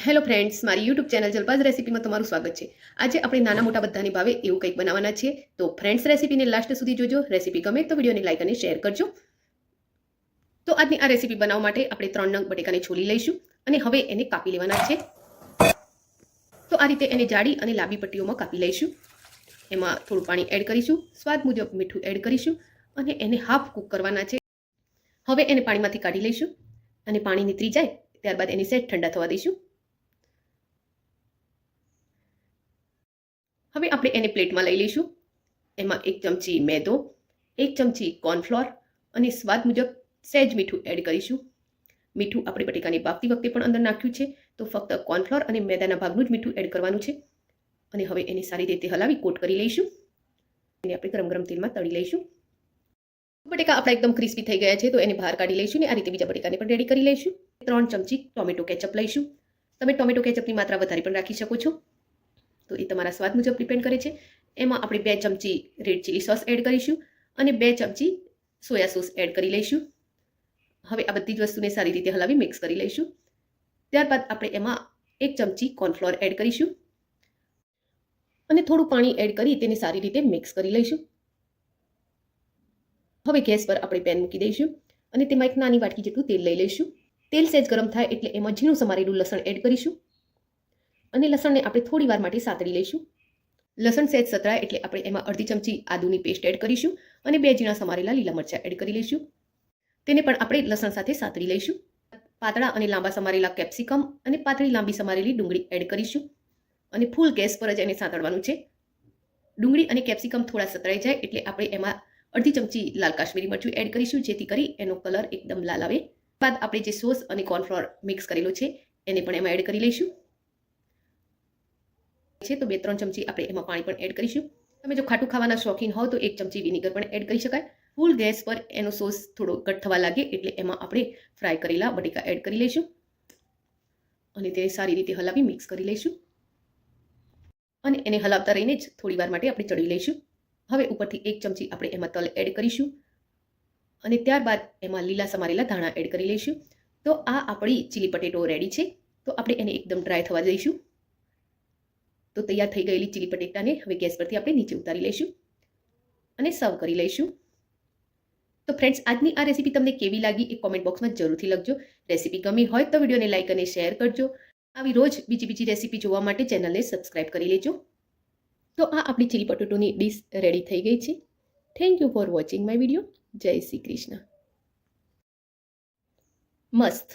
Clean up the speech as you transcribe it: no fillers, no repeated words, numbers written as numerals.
Hello friends, મારી YouTube channel જલપાઝ રેસીપીમાં તમારું સ્વાગત છે. આજે આપણે નાના મોટા બધાને ભાવે એવું કંઈક બનાવવાના છીએ. તો ફ્રેન્ડ્સ, રેસીપીને લાસ્ટ સુધી જોજો. રેસીપી ગમે તો વિડીયોને લાઈક અને શેર કરજો. તો આજની આ રેસીપી બનાવવા માટે આપણે 3 નંગ બટેકાને છોલી લઈશું અને હવે એને કાપી લેવાના છે. તો આ રીતે એને જાડી અને લાંબી પટ્ટીઓમાં કાપી લઈશું. એમાં થોડું પાણી એડ કરીશું, સ્વાદ મુજબ મીઠું એડ કરીશું અને એને હાફ કૂક કરવાના છે. હવે એને પાણીમાંથી કાઢી લઈશું અને પાણી નીતરી જાય ત્યારબાદ એને સેટ ઠંડા થવા દઈશું. હવે આપણે એને પ્લેટમાં લઈ લઈશું. એમાં 1 ચમચી મેદો, 1 ચમચી કોર્નફ્લોર અને સ્વાદ મુજબ સહેજ મીઠું એડ કરીશું. મીઠું આપણે બટેકાની બાફતી વખતે પણ અંદર નાખ્યું છે, તો ફક્ત કોર્નફ્લોર અને મેદાના ભાગનું જ મીઠું એડ કરવાનું છે. અને હવે એને સારી રીતે હલાવી કોટ કરી લઈશું. એને આપણે ગરમ ગરમ તેલમાં તળી લઈશું. બટેકા આપણા એકદમ ક્રિસ્પી થઈ ગયા છે, તો એને બહાર કાઢી લઈશું ને આ રીતે બીજા બટેકાને પણ રેડી કરી લઈશું. 3 ચમચી ટોમેટો કેચઅપ લઈશું. તમે ટોમેટો કેચઅપની માત્રા વધારે પણ રાખી શકો છો, તો એ તમારા સ્વાદ મુજબ ડિપેન્ડ કરે છે. એમાં આપણે 2 ચમચી રેડ ચીલી સોસ એડ કરીશું અને 2 ચમચી સોયા સોસ એડ કરી લઈશું. હવે આ બધી જ વસ્તુને સારી રીતે હલાવી મિક્સ કરી લઈશું. ત્યારબાદ આપણે એમાં 1 ચમચી કોર્નફ્લોર એડ કરીશું અને થોડું પાણી એડ કરી તેને સારી રીતે મિક્સ કરી લઈશું. હવે ગેસ પર આપણે પેન મૂકી દઈશું અને તેમાં એક નાની વાટકી જેટલું તેલ લઈ લઈશું. તેલ સહેજ ગરમ થાય એટલે એમાં ઝીણું સમારેલું લસણ એડ કરીશું અને લસણને આપણે થોડી વાર માટે સાતળી લઈશું. લસણ સહેજ સતરાય એટલે આપણે એમાં અડધી ચમચી આદુની પેસ્ટ એડ કરીશું અને 2 ઝીણા સમારેલા લીલા મરચાં એડ કરી લઈશું. તેને પણ આપણે લસણ સાથે સાતળી લઈશું. પાતળા અને લાંબા સમારેલા કેપ્સિકમ અને પાતળી લાંબી સમારેલી ડુંગળી એડ કરીશું અને ફૂલ ગેસ પર જ એને સાંતળવાનું છે. ડુંગળી અને કેપ્સિકમ થોડા સતરાઈ જાય એટલે આપણે એમાં અડધી ચમચી લાલ કાશ્મીરી મરચું એડ કરીશું, જેથી કરી એનો કલર એકદમ લાલ આવે. બાદ આપણે જે સોસ અને કોર્નફ્લોર મિક્સ કરેલો છે એને પણ એમાં એડ કરી લઈશું. તો 2-3 ચમચી આપણે એમાં પાણી પણ એડ કરીશું. તમે જો ખાટું ખાવાના શોખીન હોવ તો 1 ચમચી વિનેગર પણ એડ કરી શકાય. ફૂલ ગેસ પર એનો સોસ થોડો ઘટ થવા લાગે એટલે એમાં આપણે ફ્રાય કરેલા બટેકા એડ કરી લઈશું અને તેને સારી રીતે હલાવી મિક્સ કરી લઈશું અને એને હલાવતા રહીને જ થોડી વાર માટે આપણે ચડી લઈશું. હવે ઉપરથી 1 ચમચી આપણે એમાં તલ એડ કરીશું અને ત્યારબાદ એમાં લીલા સમારેલા ધાણા એડ કરી લઈશું. તો આ આપણી ચીલી પટેટો રેડી છે. તો આપણે એને એકદમ ડ્રાય થવા દઈશું. તો તૈયાર થઈ ગયેલી ચીલી પટેટાને હવે ગેસ પરથી આપણે નીચે ઉતારી લઈશું અને સર્વ કરી લઈશું. તો ફ્રેન્ડ્સ, આજની આ રેસીપી તમને કેવી લાગી એ કોમેન્ટ બોક્સમાં જરૂરથી લખજો. રેસીપી ગમી હોય તો વિડીયોને લાઈક અને શેર કરજો. આવી રોજ બીજી રેસીપી જોવા માટે ચેનલને સબસ્ક્રાઇબ કરી લેજો. તો આ આપણી ચીલી પટેટોની ડીશ રેડી થઈ ગઈ છે. Thank you for watching my video. જય શ્રી કૃષ્ણ. મસ્ત.